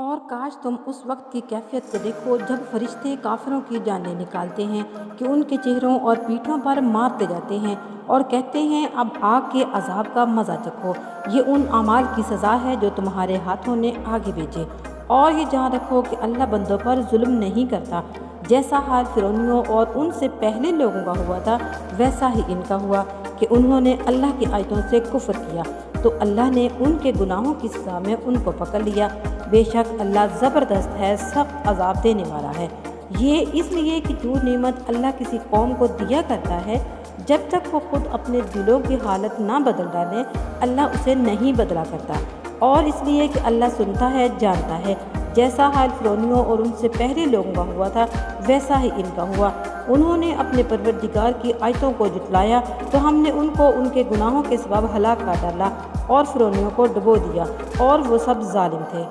اور کاش تم اس وقت کی کیفیت کو دیکھو جب فرشتے کافروں کی جانیں نکالتے ہیں کہ ان کے چہروں اور پیٹھوں پر مارتے جاتے ہیں اور کہتے ہیں اب آگ کے عذاب کا مزہ چکھو، یہ ان اعمال کی سزا ہے جو تمہارے ہاتھوں نے آگے بھیجے۔ اور یہ جان رکھو کہ اللہ بندوں پر ظلم نہیں کرتا، جیسا حال فرعونیوں اور ان سے پہلے لوگوں کا ہوا تھا ویسا ہی ان کا ہوا کہ انہوں نے اللہ کی آیتوں سے کفر کیا تو اللہ نے ان کے گناہوں کی سزا میں ان کو پکڑ لیا۔ بے شک اللہ زبردست ہے، سخت عذاب دینے والا ہے۔ یہ اس لیے کہ جو نعمت اللہ کسی قوم کو دیا کرتا ہے جب تک وہ خود اپنے دلوں کی حالت نہ بدل ڈالے اللہ اسے نہیں بدلا کرتا، اور اس لیے کہ اللہ سنتا ہے، جانتا ہے۔ جیسا حال فرعونیوں اور ان سے پہلے لوگوں کا ہوا تھا ویسا ہی ان کا ہوا۔ انہوں نے اپنے پروردگار کی آیتوں کو جھٹلایا تو ہم نے ان کو ان کے گناہوں کے سبب ہلاک کر ڈالا اور فرعونیوں کو ڈبو دیا اور وہ سب ظالم تھے۔